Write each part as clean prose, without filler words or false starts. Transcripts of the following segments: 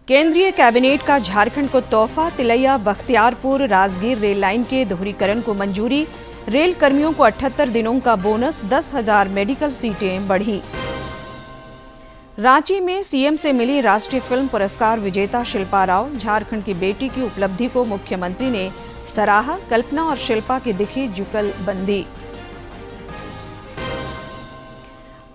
केंद्रीय कैबिनेट का झारखंड को तोहफा, तिलैया बख्तियारपुर राजगीर रेल लाइन के दोहरीकरण को मंजूरी, रेल कर्मियों को 78 दिनों का बोनस, 10,000 मेडिकल सीटें बढ़ी। रांची में सीएम से मिली राष्ट्रीय फिल्म पुरस्कार विजेता शिल्पा राव, झारखंड की बेटी की उपलब्धि को मुख्यमंत्री ने सराहा, कल्पना और शिल्पा की दिखी जुगलबंदी।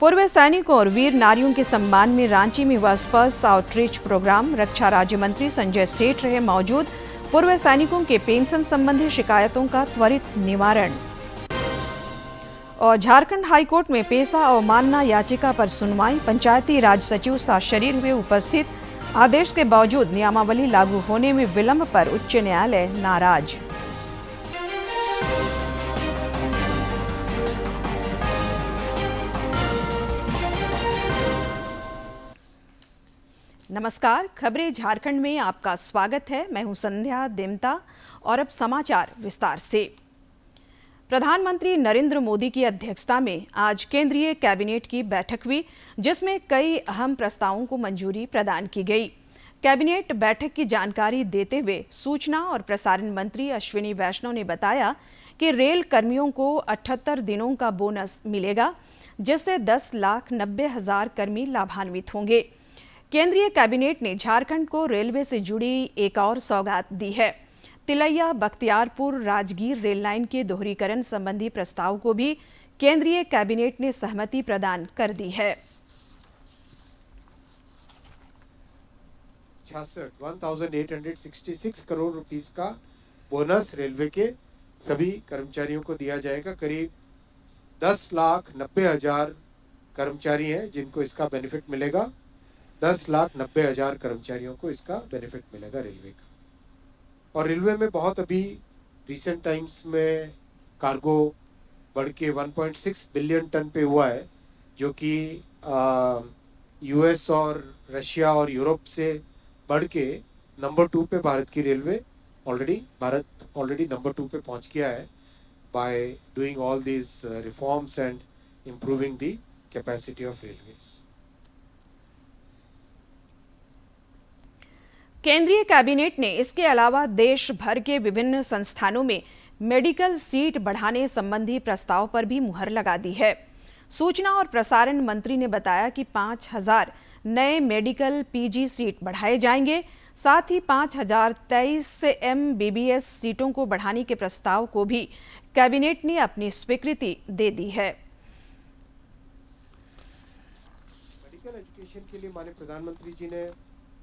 पूर्व सैनिकों और वीर नारियों के सम्मान में रांची में हुआ स्पर्श आउटरीच प्रोग्राम, रक्षा राज्य मंत्री संजय सेठ रहे मौजूद, पूर्व सैनिकों के पेंशन संबंधी शिकायतों का त्वरित निवारण। और झारखंड हाईकोर्ट में पेशा अवमानना याचिका पर सुनवाई, पंचायती राज सचिव साशरीर हुए उपस्थित, आदेश के बावजूद नियमावली लागू होने में विलंब पर उच्च न्यायालय नाराज। नमस्कार, खबरें झारखंड में आपका स्वागत है। मैं हूं संध्या देमता और अब समाचार विस्तार से। प्रधानमंत्री नरेंद्र मोदी की अध्यक्षता में आज केंद्रीय कैबिनेट की बैठक हुई, जिसमें कई अहम प्रस्तावों को मंजूरी प्रदान की गई। कैबिनेट बैठक की जानकारी देते हुए सूचना और प्रसारण मंत्री अश्विनी वैष्णव ने बताया कि रेल कर्मियों को 78 दिनों का बोनस मिलेगा, जिससे 10,90,000 कर्मी लाभान्वित होंगे। केंद्रीय कैबिनेट ने झारखंड को रेलवे से जुड़ी एक और सौगात दी है। तिलैया बख्तियारपुर राजगीर रेल लाइन के दोहरीकरण संबंधी प्रस्ताव को भी केंद्रीय कैबिनेट ने सहमति प्रदान कर दी है। 1,866 करोड़ रुपीस का बोनस रेलवे के सभी कर्मचारियों को दिया जाएगा। करीब 10,90,000 कर्मचारी हैं जिनको इसका बेनिफिट मिलेगा। 10,90,000 कर्मचारियों को इसका बेनिफिट मिलेगा रेलवे का। और रेलवे में बहुत अभी रिसेंट टाइम्स में कार्गो बढ़ के 1.6 बिलियन टन पे हुआ है, जो कि यूएस और रशिया और यूरोप से बढ़ के नंबर 2 पे भारत की रेलवे ऑलरेडी नंबर 2 पे पहुंच गया है by doing all these reforms and improving the capacity of railways. केंद्रीय कैबिनेट ने इसके अलावा देश भर के विभिन्न संस्थानों में मेडिकल सीट बढ़ाने संबंधी प्रस्ताव पर भी मुहर लगा दी है। सूचना और प्रसारण मंत्री ने बताया कि 5,000 नए मेडिकल पीजी सीट बढ़ाए जाएंगे। साथ ही 5,023 एमबीबीएस सीटों को बढ़ाने के प्रस्ताव को भी कैबिनेट ने अपनी स्वीकृति दे दी है। मेडिकल एजुकेशन के लिए माननीय प्रधानमंत्री जी ने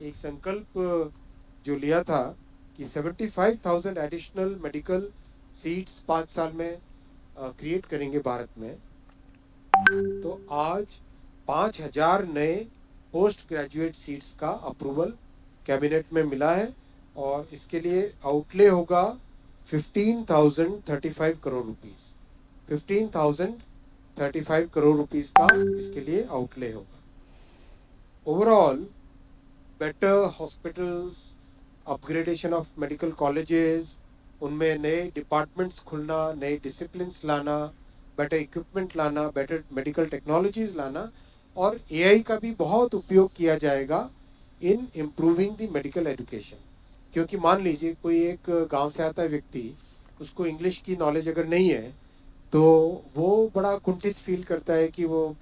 एक संकल्प जो लिया था कि 75,000 एडिशनल मेडिकल सीट्स 5 साल में क्रिएट करेंगे भारत में। तो आज 5,000 नए पोस्ट ग्रेजुएट सीट्स का अप्रूवल कैबिनेट में मिला है और इसके लिए आउटले होगा 15,035 करोड़ रुपीस। 15,035 करोड़ रुपीस का इसके लिए आउटले होगा। Overall better hospitals, upgradation of medical colleges, उनमें नए डिपार्टमेंट्स खुलना, नए डिसिप्लिन्स लाना, बेटर इक्विपमेंट लाना, बेटर मेडिकल टेक्नोलॉजीज लाना और एआई का भी बहुत उपयोग किया जाएगा in improving the medical education. क्योंकि मान लीजिए कोई एक गांव से आता है व्यक्ति, उसको इंग्लिश की नॉलेज अगर नहीं है तो वो बड़ा कुंठित फील करता है कि वो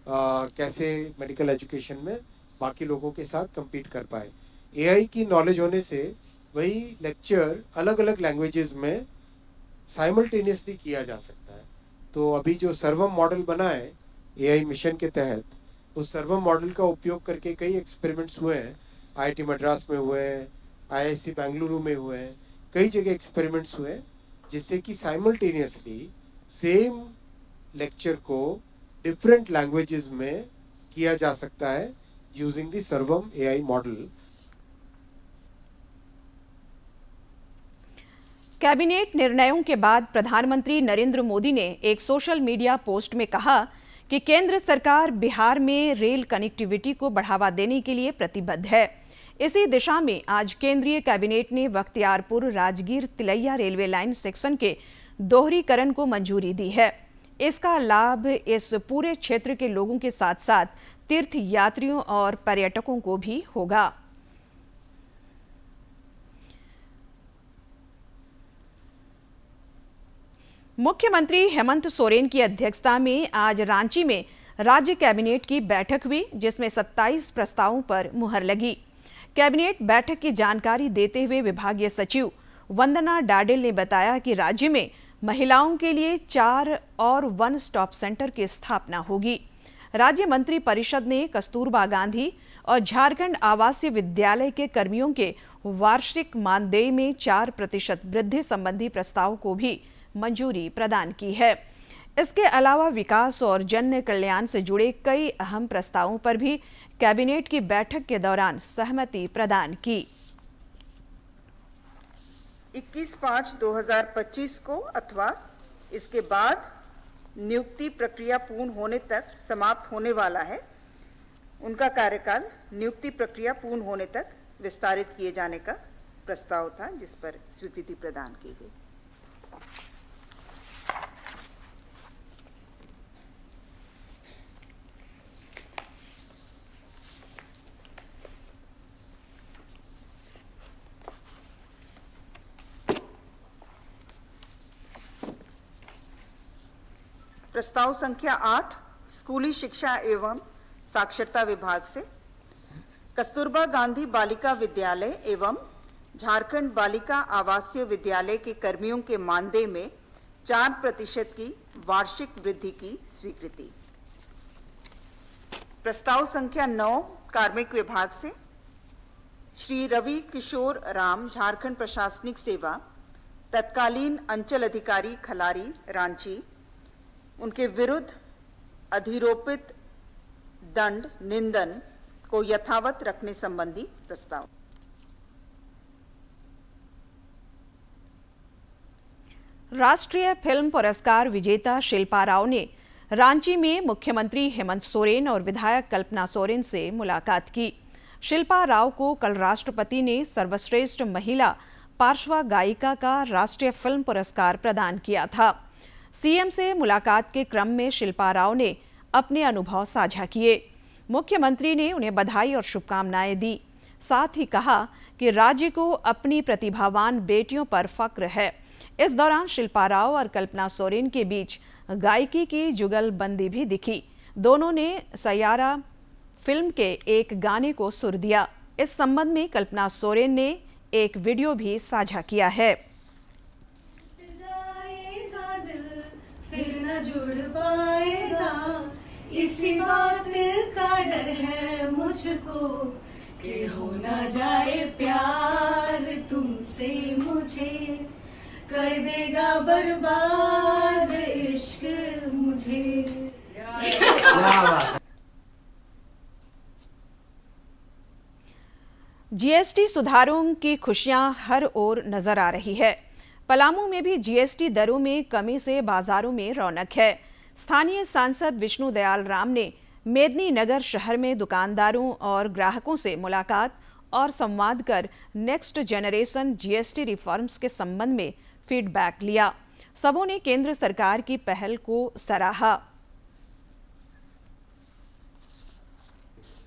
कैसे मेडिकल एजुकेशन में बाकी लोगों के साथ compete कर पाए। एआई की नॉलेज होने से वही लेक्चर अलग अलग लैंग्वेजेस में साइमल्टेनियसली किया जा सकता है। तो अभी जो सर्वम मॉडल बना है एआई मिशन के तहत, उस सर्वम मॉडल का उपयोग करके कई एक्सपेरिमेंट्स हुए हैं। आईआईटी मद्रास में हुए हैं, आईआईसी बेंगलुरु में हुए हैं, कई जगह एक्सपेरिमेंट्स हुए हैं, जिससे कि साइमल्टेनियसली सेम लेक्चर को डिफरेंट लैंग्वेजेस में किया जा सकता है यूजिंग द सर्वम एआई मॉडल। कैबिनेट निर्णयों के बाद प्रधानमंत्री नरेंद्र मोदी ने एक सोशल मीडिया पोस्ट में कहा कि केंद्र सरकार बिहार में रेल कनेक्टिविटी को बढ़ावा देने के लिए प्रतिबद्ध है। इसी दिशा में आज केंद्रीय कैबिनेट ने Bakhtiyarpur Rajgir Tilaiya railway line section के दोहरीकरण को मंजूरी दी है। इसका लाभ इस पूरे क्षेत्र के लोगों के साथ साथ तीर्थ यात्रियों और पर्यटकों को भी होगा। मुख्यमंत्री हेमंत सोरेन की अध्यक्षता में आज रांची में राज्य कैबिनेट की बैठक हुई, जिसमें 27 प्रस्तावों पर मुहर लगी। कैबिनेट बैठक की जानकारी देते हुए विभागीय सचिव वंदना डाडिल ने बताया कि राज्य में महिलाओं के लिए 4 और वन स्टॉप सेंटर की स्थापना होगी। राज्य मंत्री परिषद ने कस्तूरबा गांधी और झारखंड आवासीय विद्यालय के कर्मियों के वार्षिक मानदेय में 4% वृद्धि संबंधी प्रस्ताव को भी मंजूरी प्रदान की है। इसके अलावा विकास और जन कल्याण से जुड़े कई अहम प्रस्तावों पर भी कैबिनेट की बैठक के दौरान सहमति प्रदान की। 21/5/2025 को अथवा इसके बाद नियुक्ति प्रक्रिया पूर्ण होने तक समाप्त होने वाला है। उनका कार्यकाल नियुक्ति प्रक्रिया पूर्ण होने तक विस्तारित किए जाने का प्रस्ताव था, जिस पर स्वीकृति प्रदान की गई। प्रस्ताव संख्या 8 स्कूली शिक्षा एवं साक्षरता विभाग से कस्तूरबा गांधी बालिका विद्यालय एवं झारखंड बालिका आवासीय विद्यालय के कर्मियों के मानदेय में 4% की वार्षिक वृद्धि की स्वीकृति। प्रस्ताव संख्या 9 कार्मिक विभाग से श्री रवि किशोर राम झारखंड प्रशासनिक सेवा तत्कालीन अंचल अधिकारी खलारी रांची, उनके विरुद्ध अधिरोपित दंड निंदन को यथावत रखने संबंधी प्रस्ताव। राष्ट्रीय फिल्म पुरस्कार विजेता शिल्पा राव ने रांची में मुख्यमंत्री हेमंत सोरेन और विधायक कल्पना सोरेन से मुलाकात की। शिल्पा राव को कल राष्ट्रपति ने सर्वश्रेष्ठ महिला पार्श्व गायिका का राष्ट्रीय फिल्म पुरस्कार प्रदान किया था। सीएम से मुलाकात के क्रम में शिल्पा राव ने अपने अनुभव साझा किए। मुख्यमंत्री ने उन्हें बधाई और शुभकामनाएं दी। साथ ही कहा कि राज्य को अपनी प्रतिभावान बेटियों पर फक्र है। इस दौरान शिल्पा राव और कल्पना सोरेन के बीच गायकी की जुगलबंदी भी दिखी। दोनों ने सैयारा फिल्म के एक गाने को सुर दिया। इस संबंध में कल्पना सोरेन ने एक वीडियो भी साझा किया है। फिर न जुड़ पाएगा, इसी बात का डर है मुझको कि हो न जाए प्यार तुमसे मुझे, कर देगा बर्बाद इश्क मुझे। जीएसटी सुधारों की खुशियां हर ओर नजर आ रही है। पलामू में भी जीएसटी दरों में कमी से बाजारों में रौनक है। स्थानीय सांसद विष्णु दयाल राम ने मेदिनीनगर शहर में दुकानदारों और ग्राहकों से मुलाकात और संवाद कर नेक्स्ट जनरेशन जीएसटी रिफॉर्म्स के संबंध में फीडबैक लिया। सबों ने केंद्र सरकार की पहल को सराहा।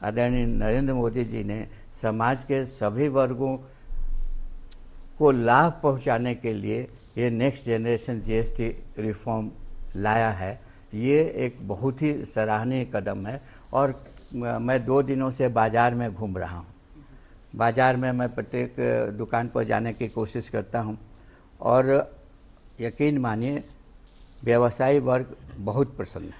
आदरणीय नरेंद्र मोदी जी ने समाज के सभी वर्गों को लाभ पहुंचाने के लिए ये नेक्स्ट जनरेशन जीएसटी रिफॉर्म लाया है। ये एक बहुत ही सराहनीय कदम है और मैं 2 दिनों से बाज़ार में घूम रहा हूँ। बाज़ार में मैं प्रत्येक दुकान पर जाने की कोशिश करता हूँ और यकीन मानिए व्यवसायी वर्ग बहुत प्रसन्न है।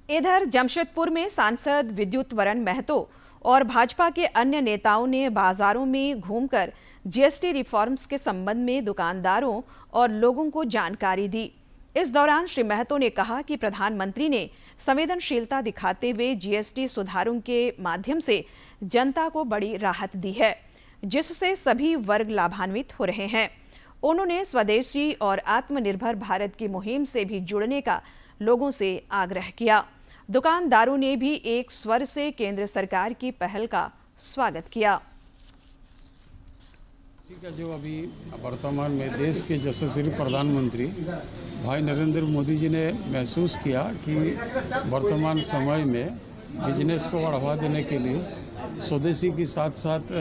इधर जमशेदपुर में सांसद विद्युत वरण महतो और भाजपा के अन्य नेताओं ने बाजारों में घूमकर जीएसटी रिफॉर्म्स के संबंध में दुकानदारों और लोगों को जानकारी दी। इस दौरान श्री महतो ने कहा कि प्रधानमंत्री ने संवेदनशीलता दिखाते हुए जीएसटी सुधारों के माध्यम से जनता को बड़ी राहत दी है, जिससे सभी वर्ग लाभान्वित हो रहे हैं। उन्होंने स्वदेशी और आत्मनिर्भर भारत की मुहिम से भी जुड़ने का लोगों से आग्रह किया। दुकानदारों ने भी एक स्वर से केंद्र सरकार की पहल का स्वागत किया। का जो अभी वर्तमान में देश के यशस्वी प्रधानमंत्री भाई नरेंद्र मोदी जी ने महसूस किया कि वर्तमान समय में बिजनेस को बढ़ावा देने के लिए स्वदेशी के साथ साथ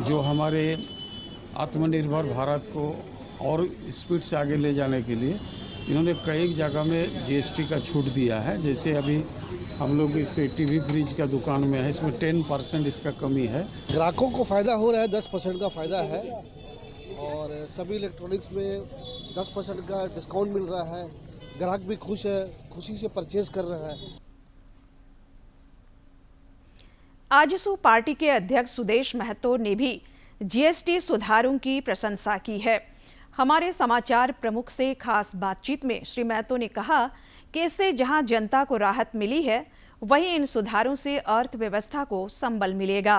जो हमारे आत्मनिर्भर भारत को और स्पीड से आगे ले जाने के लिए इन्होंने कई जगह में जीएसटी का छूट दिया है। जैसे अभी हम लोग इस टीवी फ्रिज का दुकान में है, इसमें 10% इसका कमी है। ग्राहकों को फ़ायदा हो रहा है, 10% का फ़ायदा है और सभी इलेक्ट्रॉनिक्स में 10% का डिस्काउंट मिल रहा है। ग्राहक भी खुश है, खुशी से परचेज कर रहा है। आजसू पार्टी के अध्यक्ष सुदेश महतो ने भी जीएसटी सुधारों की प्रशंसा की है। हमारे समाचार प्रमुख से खास बातचीत में श्री महतो ने कहा कि इससे जहां जनता को राहत मिली है, वहीं इन सुधारों से अर्थव्यवस्था को संबल मिलेगा।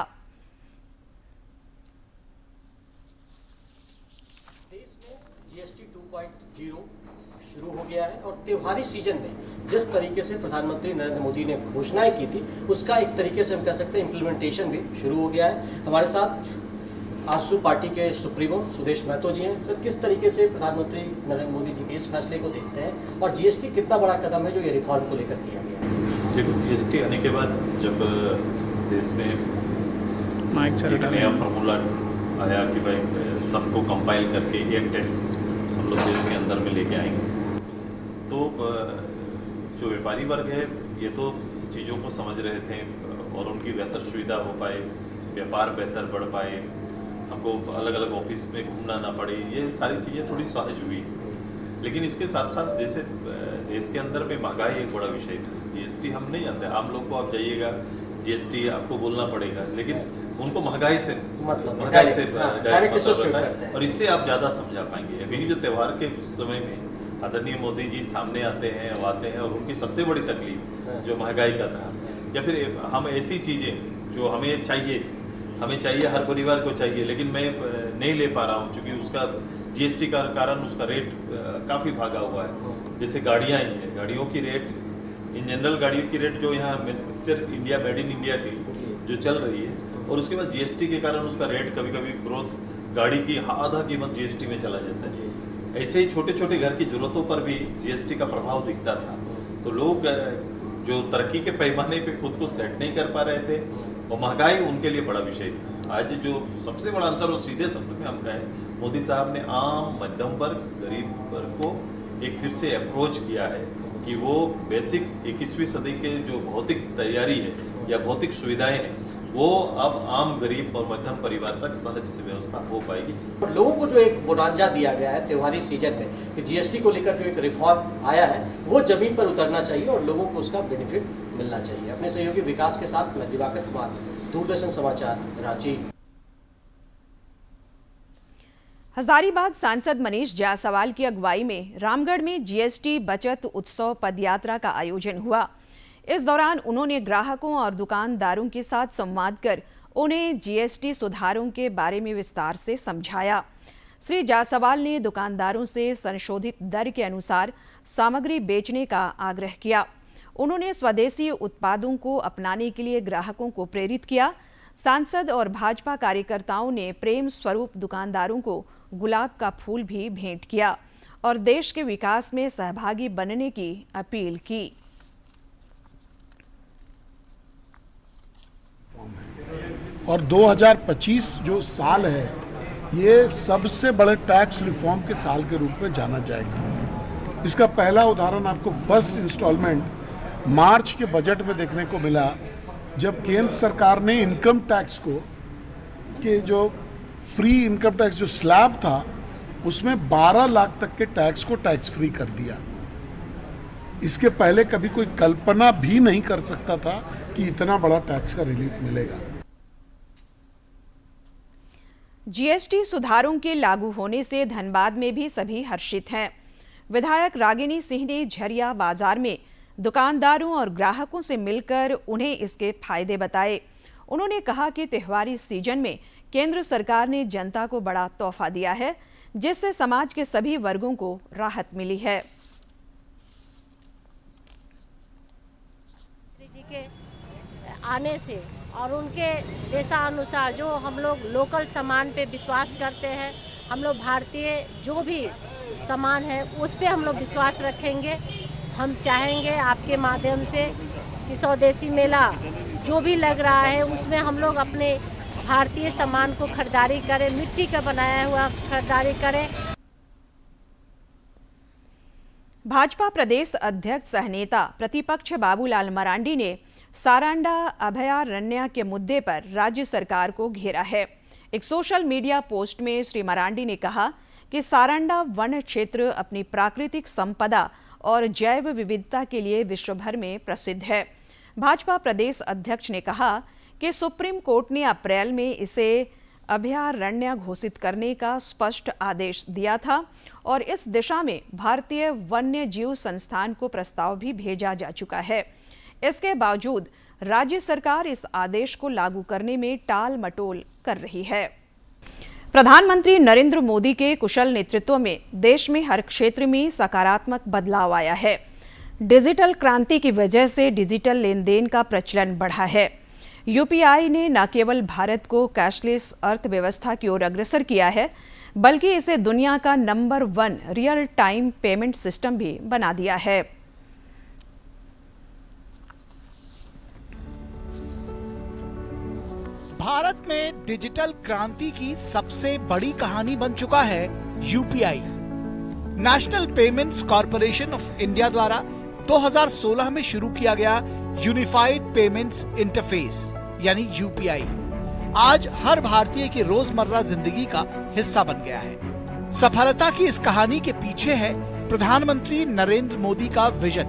देश में जीएसटी 2.0 शुरू हो गया है और त्योहारी सीजन में जिस तरीके से प्रधानमंत्री नरेंद्र मोदी ने घोषणाएं की थी, उसका एक तरीके से हम कह सकते हैं इम्प्लीमेंटेशन भी शुरू हो गया है। हमारे साथ आजसू पार्टी के सुप्रीमो सुदेश महतो जी हैं। सर, किस तरीके से प्रधानमंत्री नरेंद्र मोदी जी के इस फैसले को देखते हैं और जीएसटी कितना बड़ा कदम है जो ये रिफॉर्म को लेकर किया गया है? देखो, जीएसटी आने के बाद जब देश में एक नया फार्मूला आया कि भाई सबको कंपाइल करके एक टैक्स हम लोग देश के अंदर में लेके आएंगे, तो जो व्यापारी वर्ग है ये तो चीज़ों को समझ रहे थे और उनकी बेहतर सुविधा हो पाए, व्यापार बेहतर बढ़ पाए, हमको अलग अलग ऑफिस में घूमना ना पड़े, ये सारी चीज़ें थोड़ी सहज हुई। लेकिन इसके साथ साथ जैसे देश के अंदर में महंगाई एक बड़ा विषय था। जीएसटी हम नहीं जानते, आम लोग को आप जाइएगा जीएसटी आपको बोलना पड़ेगा, लेकिन उनको महंगाई से डायरेक्ट होता है और इससे आप ज़्यादा समझा पाएंगे। अभी जो त्यौहार के समय में आदरणीय मोदी जी सामने आते हैं और उनकी सबसे बड़ी तकलीफ जो महंगाई का था, या फिर हम ऐसी चीज़ें जो हमें चाहिए हर परिवार को चाहिए, लेकिन मैं नहीं ले पा रहा हूँ क्योंकि उसका जीएसटी का कारण उसका रेट काफ़ी भागा हुआ है। जैसे गाड़ियाँ ही हैं, गाड़ियों की रेट इन जनरल गाड़ियों की रेट जो यहाँ manufacture India made in India की जो चल रही है, और उसके बाद जीएसटी के कारण उसका रेट कभी कभी ग्रोथ गाड़ी की आधा कीमत जीएसटी में चला जाता है। ऐसे ही छोटे छोटे घर की ज़रूरतों पर भी जीएसटी का प्रभाव दिखता था। तो लोग जो तरक्की के पैमाने पे खुद को सेट नहीं कर पा रहे थे और महंगाई उनके लिए बड़ा विषय था। आज जो सबसे बड़ा अंतर वो सीधे शब्द में हम कहें, मोदी साहब ने आम मध्यम वर्ग गरीब वर्ग को एक फिर से अप्रोच किया है कि वो बेसिक 21वीं सदी के जो भौतिक तैयारी है या भौतिक सुविधाएं हैं, वो अब आम गरीब और मध्यम परिवार तक सहज से व्यवस्था हो पाएगी। और लोगों को जो एक बोनांजा दिया गया है त्योहारी सीजन में कि जीएसटी को लेकर जो एक रिफॉर्म आया है वो जमीन पर उतरना चाहिए और लोगों को उसका बेनिफिट मिलना चाहिए। अपने सहयोगी विकास के साथ मैं दिवाकर कुमार, दूरदर्शन समाचार, रांची। हजारीबाग सांसद मनीष जायसवाल की अगुवाई में रामगढ़ में जीएसटी बचत उत्सव पदयात्रा का आयोजन हुआ। इस दौरान उन्होंने ग्राहकों और दुकानदारों के साथ संवाद कर उन्हें जीएसटी सुधारों के बारे में विस्तार से समझाया। श्री जायसवाल ने दुकानदारों से संशोधित दर के अनुसार सामग्री बेचने का आग्रह किया। उन्होंने स्वदेशी उत्पादों को अपनाने के लिए ग्राहकों को प्रेरित किया। सांसद और भाजपा कार्यकर्ताओं ने प्रेम स्वरूप दुकानदारों को गुलाब का फूल भी भेंट किया और देश के विकास में सहभागी बनने की अपील की। और 2025 जो साल है ये सबसे बड़े टैक्स रिफॉर्म के साल के रूप में जाना जाएगा। इसका पहला उदाहरण आपको फर्स्ट इंस्टॉलमेंट मार्च के बजट में देखने को मिला, जब केंद्र सरकार ने इनकम टैक्स को के जो फ्री इनकम टैक्स जो स्लैब था उसमें 12 लाख तक के टैक्स को टैक्स फ्री कर दिया। इसके पहले कभी कोई कल्पना भी नहीं कर सकता था कि इतना बड़ा टैक्स का रिलीफ मिलेगा। जीएसटी सुधारों के लागू होने से धनबाद में भी सभी हर्षित हैं। विधायक रागिनी सिंह ने झरिया बाजार में दुकानदारों और ग्राहकों से मिलकर उन्हें इसके फायदे बताए। उन्होंने कहा कि त्योहारी सीजन में केंद्र सरकार ने जनता को बड़ा तोहफा दिया है, जिससे समाज के सभी वर्गों को राहत मिली है। आने से और उनके देशानुसार जो हम लोग लोकल सामान पे विश्वास करते हैं, हम लोग भारतीय जो भी सामान है उस पे हम लोग विश्वास रखेंगे। हम चाहेंगे आपके माध्यम से कि स्वदेशी मेला जो भी लग रहा है उसमें हम लोग अपने भारतीय सामान को खरीदारी करें, मिट्टी का बनाया हुआ खरीदारी करें। भाजपा प्रदेश अध्यक्ष सह नेता प्रतिपक्ष बाबूलाल मरांडी ने सारंडा अभयारण्य के मुद्दे पर राज्य सरकार को घेरा है। एक सोशल मीडिया पोस्ट में श्री मरांडी ने कहा कि सारंडा वन क्षेत्र अपनी प्राकृतिक संपदा और जैव विविधता के लिए विश्व भर में प्रसिद्ध है। भाजपा प्रदेश अध्यक्ष ने कहा कि सुप्रीम कोर्ट ने अप्रैल में इसे अभयारण्य घोषित करने का स्पष्ट आदेश दिया था और इस दिशा में भारतीय वन्य जीव संस्थान को प्रस्ताव भी भेजा जा चुका है। इसके बावजूद राज्य सरकार इस आदेश को लागू करने में टाल मटोल कर रही है। प्रधानमंत्री नरेंद्र मोदी के कुशल नेतृत्व में देश में हर क्षेत्र में सकारात्मक बदलाव आया है। डिजिटल क्रांति की वजह से डिजिटल लेन देन का प्रचलन बढ़ा है। यूपीआई ने न केवल भारत को कैशलेस अर्थव्यवस्था की ओर अग्रसर किया है, बल्कि इसे दुनिया का number 1 real time payment system भी बना दिया है। भारत में डिजिटल क्रांति की सबसे बड़ी कहानी बन चुका है UPI. National payments corporation of India द्वारा 2016 में शुरू किया गया यूनिफाइड पेमेंट्स इंटरफेस यानी यूपीआई आज हर भारतीय की रोजमर्रा जिंदगी का हिस्सा बन गया है। सफलता की इस कहानी के पीछे है प्रधानमंत्री नरेंद्र मोदी का विजन।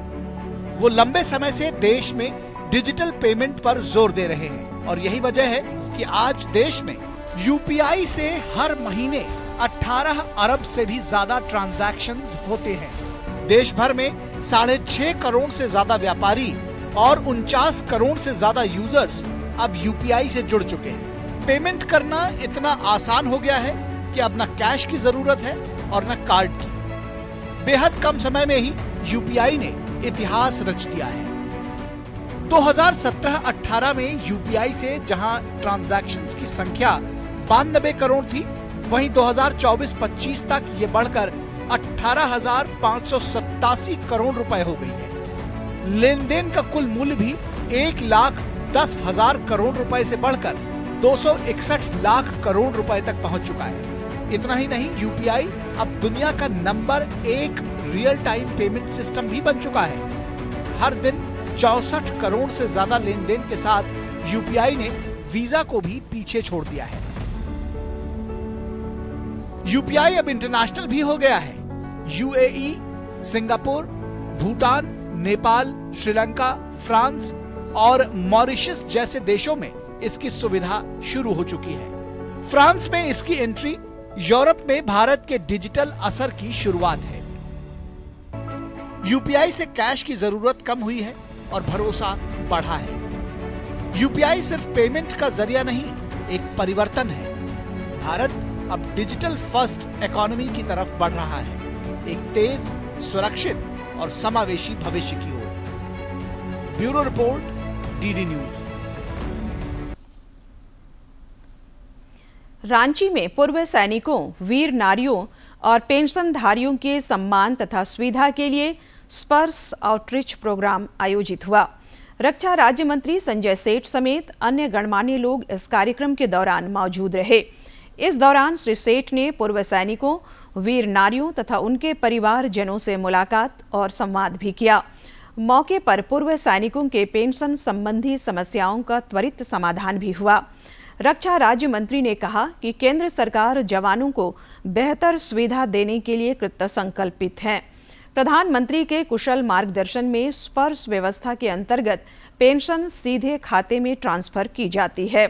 वो लंबे समय से देश में डिजिटल पेमेंट पर जोर दे रहे हैं और यही वजह है कि आज देश में यूपीआई से हर महीने 18 अरब से भी ज्यादा ट्रांजैक्शंस होते हैं। देश भर में 6.5 करोड़ से ज्यादा व्यापारी और 49 करोड़ से ज्यादा यूजर्स अब यूपीआई से जुड़ चुके हैं। पेमेंट करना इतना आसान हो गया है कि अब न कैश की जरूरत है और न कार्ड की। बेहद कम समय में ही यूपीआई ने इतिहास रच दिया है। 2017-18 में यूपीआई से जहां ट्रांजैक्शंस की संख्या 92 करोड़ थी, वहीं 2024-25 तक ये बढ़कर 18,587 करोड़ रुपए हो गई है। लेन देन का कुल मूल्य भी 1,10,000 करोड़ रुपए से बढ़कर 261 लाख करोड़ रुपए तक पहुंच चुका है। इतना ही नहीं, यूपीआई अब दुनिया का number 1 real time payment system भी बन चुका है। हर दिन 64 करोड़ से ज्यादा लेन देन के साथ यूपीआई ने वीजा को भी पीछे छोड़ दिया है। यूपीआई अब इंटरनेशनल भी हो गया है। UAE, Singapore, Bhutan, Nepal, Sri Lanka, France और मॉरिशस जैसे देशों में इसकी सुविधा शुरू हो चुकी है। फ्रांस में इसकी एंट्री यूरोप में भारत के डिजिटल असर की शुरुआत है। यूपीआई से कैश की जरूरत कम हुई है और भरोसा बढ़ा है। यूपीआई सिर्फ पेमेंट का जरिया नहीं, एक परिवर्तन है। भारत अब डिजिटल फर्स्ट इकोनॉमी की तरफ बढ़ रहा है, एक तेज, सुरक्षित और समावेशी भविष्य की ओर। Bureau report, DD news. Ranchi में पूर्व सैनिकों, वीर नारियों और पेंशनधारियों के सम्मान तथा सुविधा के लिए स्पर्श आउटरीच प्रोग्राम आयोजित हुआ। रक्षा राज्य मंत्री संजय सेठ समेत अन्य गणमान्य लोग इस कार्यक्रम के दौरान मौजूद रहे। इस दौरान श्री सेठ ने पूर्व सैनिकों, वीर नारियों तथा उनके परिवारजनों से मुलाकात और संवाद भी किया। मौके पर पूर्व सैनिकों के पेंशन संबंधी समस्याओं का त्वरित समाधान भी हुआ। रक्षा राज्य मंत्री ने कहा कि केंद्र सरकार जवानों को बेहतर सुविधा देने के लिए कृतसंकल्पित है। प्रधानमंत्री के कुशल मार्गदर्शन में स्पर्श व्यवस्था के अंतर्गत पेंशन सीधे खाते में ट्रांसफर की जाती है।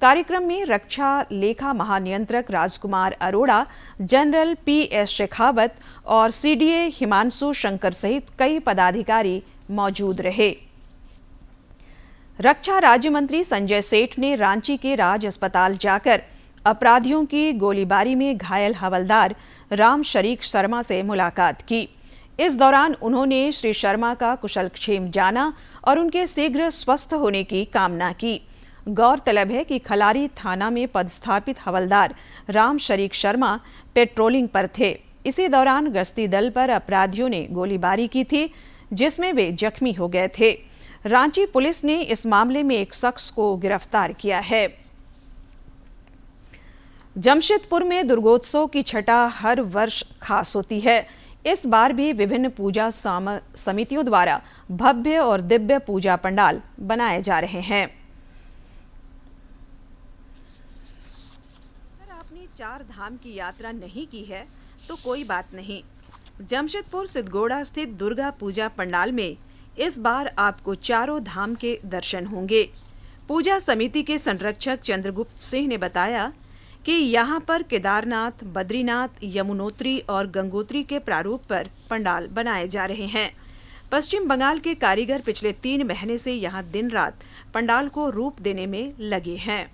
कार्यक्रम में रक्षा लेखा महानियंत्रक राजकुमार अरोड़ा, जनरल पीएस शेखावत और सीडीए हिमांशु शंकर सहित कई पदाधिकारी मौजूद रहे। रक्षा राज्य मंत्री संजय सेठ ने रांची के राज अस्पताल जाकर अपराधियों की गोलीबारी में घायल हवलदार राम शरीक शर्मा से मुलाकात की। इस दौरान उन्होंने श्री शर्मा का कुशलक्षेम जाना और उनके शीघ्र स्वस्थ होने की कामना की। गौरतलब है कि खलारी थाना में पदस्थापित हवलदार राम शरीक शर्मा पेट्रोलिंग पर थे। इसी दौरान गश्ती दल पर अपराधियों ने गोलीबारी की थी, जिसमें वे जख्मी हो गए थे। रांची पुलिस ने इस मामले में एक शख्स को गिरफ्तार किया है। जमशेदपुर में दुर्गोत्सव की छठा हर वर्ष खास होती है। इस बार भी विभिन्न पूजा समितियों द्वारा भव्य और दिव्य पूजा पंडाल बनाए जा रहे हैं। अगर आपने 4 धाम की यात्रा नहीं की है तो कोई बात नहीं। जमशेदपुर सिद्धगोड़ा स्थित दुर्गा पूजा पंडाल में इस बार आपको चारों धाम के दर्शन होंगे। पूजा समिति के संरक्षक चंद्रगुप्त सिंह ने बताया कि यहाँ पर केदारनाथ, बद्रीनाथ, यमुनोत्री और गंगोत्री के प्रारूप पर पंडाल बनाए जा रहे हैं। पश्चिम बंगाल के कारीगर पिछले 3 महीने से यहाँ दिन रात पंडाल को रूप देने में लगे हैं।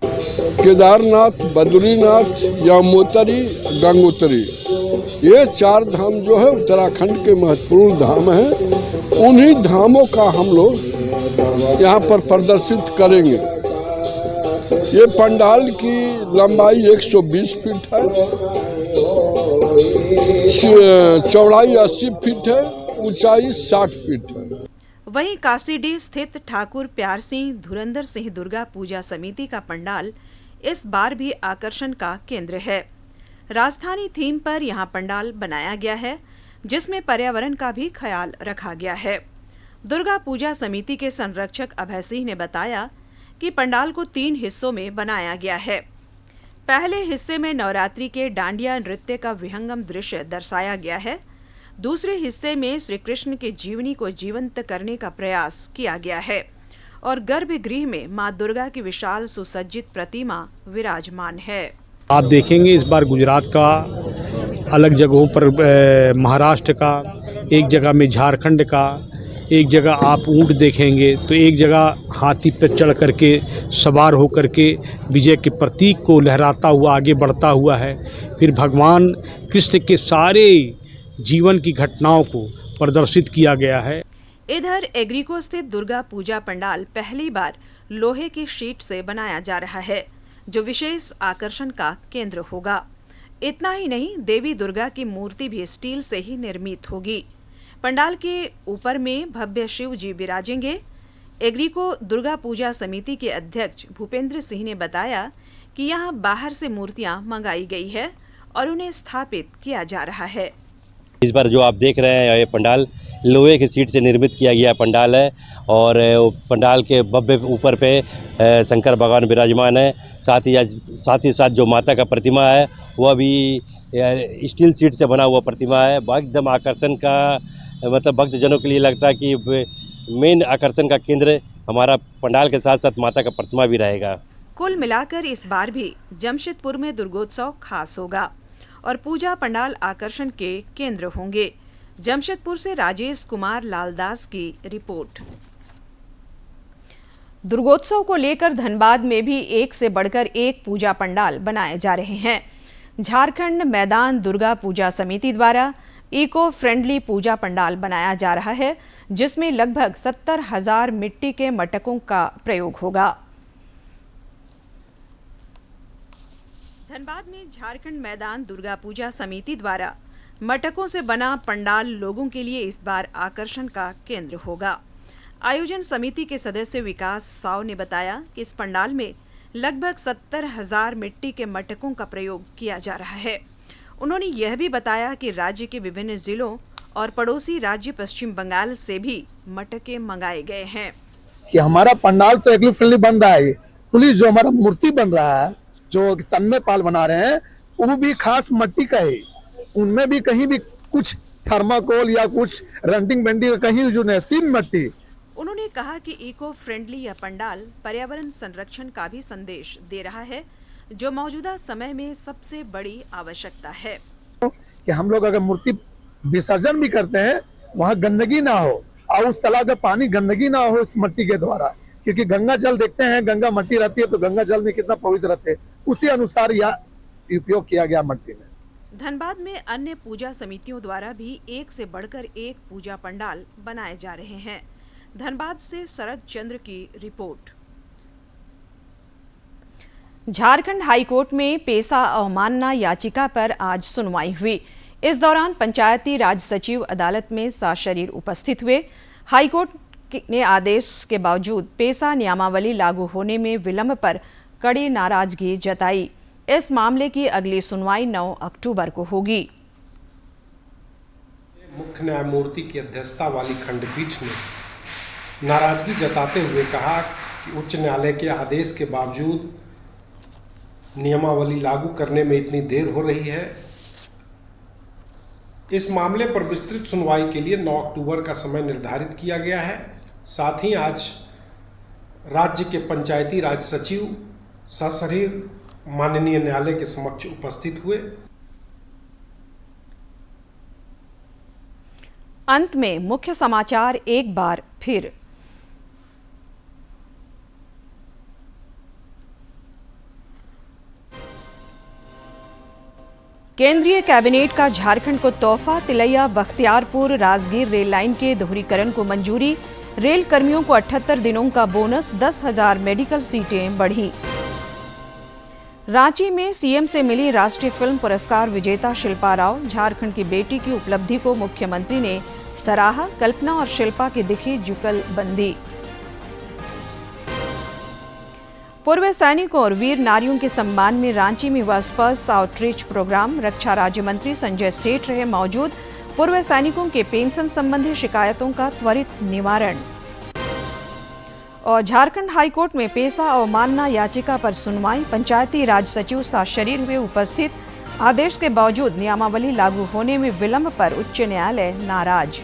केदारनाथ, बद्रीनाथ, यमुनोत्री, गंगोत्री, ये 4 धाम जो है उत्तराखंड के महत्वपूर्ण धाम हैं। उन्हीं धामों का हम लोग यहाँ पर प्रदर्शित करेंगे। ये पंडाल की लंबाई 120 फीट है, चौड़ाई 80 फीट है, ऊंचाई 60 फीट है। वहीं कासीडीह स्थित ठाकुर प्यार सिंह धुरंधर सिंह दुर्गा पूजा समिति का पंडाल इस बार भी आकर्षण का केंद्र है। राजस्थानी थीम पर यहां पंडाल बनाया गया है, जिसमें पर्यावरण का भी ख्याल रखा गया है। दुर्गा पूजा समिति के संरक्षक अभय सिंह ने बताया कि पंडाल को 3 हिस्सों में बनाया गया है। पहले हिस्से में नवरात्रि के डांडिया नृत्य का विहंगम दृश्य दर्शाया गया है। दूसरे हिस्से में श्री कृष्ण के जीवनी को जीवंत करने का प्रयास किया गया है और गर्भगृह में मां दुर्गा की विशाल सुसज्जित प्रतिमा विराजमान है। आप देखेंगे इस बार गुजरात का, अलग जगहों पर महाराष्ट्र का, एक जगह में झारखंड का, एक जगह आप ऊंट देखेंगे तो एक जगह हाथी पर चढ़ करके सवार होकर के विजय के प्रतीक को लहराता हुआ आगे बढ़ता हुआ है। फिर भगवान कृष्ण के सारे जीवन की घटनाओं को प्रदर्शित किया गया है। इधर एग्रीको स्थित दुर्गा पूजा पंडाल पहली बार लोहे की शीट से बनाया जा रहा है, जो विशेष आकर्षण का केंद्र होगा। इतना ही नहीं, देवी दुर्गा की मूर्ति भी स्टील से ही निर्मित होगी। पंडाल के ऊपर में भव्य शिव जी विराजेंगे। एग्रीको दुर्गा पूजा समिति के अध्यक्ष भूपेंद्र सिंह ने बताया कि यहां बाहर से मूर्तियां मंगाई गई है और उन्हें स्थापित किया जा रहा है। इस बार जो आप देख रहे हैं ये पंडाल लोहे की शीट से निर्मित किया गया पंडाल है और पंडाल के भव्य ऊपर पे शंकर भगवान विराजमान है। साथ ही साथ जो माता का प्रतिमा है वह भी स्टील शीट से बना हुआ प्रतिमा है। एकदम आकर्षण का मतलब भक्तजनों के लिए लगता है कि मेन आकर्षण का केंद्र हमारा पंडाल के साथ साथ माता का प्रतिमा भी रहेगा। कुल मिलाकर इस बार भी जमशेदपुर में दुर्गोत्सव खास होगा और पूजा पंडाल आकर्षण के केंद्र होंगे। जमशेदपुर से राजेश कुमार लालदास की रिपोर्ट। दुर्गोत्सव को लेकर धनबाद में भी एक से बढ़कर एक पूजा पंडाल बनाए जा रहे हैं। झारखंड मैदान दुर्गा पूजा समिति द्वारा इको फ्रेंडली पूजा पंडाल बनाया जा रहा है, जिसमें लगभग 70,000 मिट्टी के मटकों का प्रयोग होगा। धनबाद में झारखंड मैदान दुर्गा पूजा समिति द्वारा मटकों से बना पंडाल लोगों के लिए इस बार आकर्षण का केंद्र होगा। आयोजन समिति के सदस्य विकास साव ने बताया कि इस पंडाल में लगभग 70,000 मिट्टी के मटकों का प्रयोग किया जा रहा है। उन्होंने यह भी बताया कि राज्य के विभिन्न जिलों और पड़ोसी राज्य पश्चिम बंगाल से भी मटके मंगाए गए हैं। कि हमारा पंडाल तो इको फ्रेंडली बन रहा है। पुलिस जो हमारा मूर्ति बन रहा है, जो तन्मय पाल बना रहे हैं, वो भी खास मट्टी का है। उनमें भी कहीं भी कुछ थर्माकोल या कुछ रंटिंग बेंटिंग कहीं जो नसीब मट्टी। उन्होंने कहा कि इको फ्रेंडली यह पंडाल पर्यावरण संरक्षण का भी संदेश दे रहा है, जो मौजूदा समय में सबसे बड़ी आवश्यकता है। कि हम लोग अगर मूर्ति विसर्जन भी करते हैं, वहाँ गंदगी ना हो और उस तालाब का पानी गंदगी ना हो इस मट्टी के द्वारा, क्योंकि गंगा जल देखते हैं, गंगा मट्टी रहती है तो गंगा जल में कितना पवित्र रहते हैं, उसी अनुसार यह उपयोग किया गया मट्टी में। धनबाद में अन्य पूजा समितियों द्वारा भी एक से बढ़कर एक पूजा पंडाल बनाए जा रहे हैं। धनबाद से शरद चंद्र की रिपोर्ट। झारखंड हाईकोर्ट में पेशा अवमानना याचिका पर आज सुनवाई हुई। इस दौरान पंचायती राज सचिव अदालत में सशरीर उपस्थित हुए। हाईकोर्ट ने आदेश के बावजूद पेशा नियमावली लागू होने में विलंब पर कड़ी नाराजगी जताई। इस मामले की अगली सुनवाई 9 अक्टूबर को होगी। मुख्य न्यायमूर्ति की अध्यक्षता वाली खंडपीठ ने नाराजगी जताते हुए कहा कि उच्च न्यायालय के आदेश के बावजूद नियमावली लागू करने में इतनी देर हो रही है। इस मामले पर विस्तृत सुनवाई के लिए 9 अक्टूबर का समय निर्धारित किया गया है। साथ ही आज राज्य के पंचायती राज सचिव सशरीर माननीय न्यायालय के समक्ष उपस्थित हुए। अंत में मुख्य समाचार एक बार फिर। केंद्रीय कैबिनेट का झारखंड को तोहफा। तिलैया बख्तियारपुर राजगीर रेल लाइन के दोहरीकरण को मंजूरी। रेल कर्मियों को 78 दिनों का बोनस। 10,000 मेडिकल सीटें बढ़ी। रांची में सीएम से मिली राष्ट्रीय फिल्म पुरस्कार विजेता शिल्पा राव। झारखंड की बेटी की उपलब्धि को मुख्यमंत्री ने सराहा। कल्पना और शिल्पा की दिखी जुगलबंदी। पूर्व सैनिकों और वीर नारियों के सम्मान में रांची में हुआ स्पर्श आउटरीच प्रोग्राम। रक्षा राज्य मंत्री संजय सेठ रहे मौजूद। पूर्व सैनिकों के पेंशन संबंधी शिकायतों का त्वरित निवारण। और झारखंड हाईकोर्ट में पेशा अवमानना याचिका पर सुनवाई। पंचायती राज सचिव सशरीर हुए उपस्थित। आदेश के बावजूद नियमावली लागू होने में विलंब पर उच्च न्यायालय नाराज।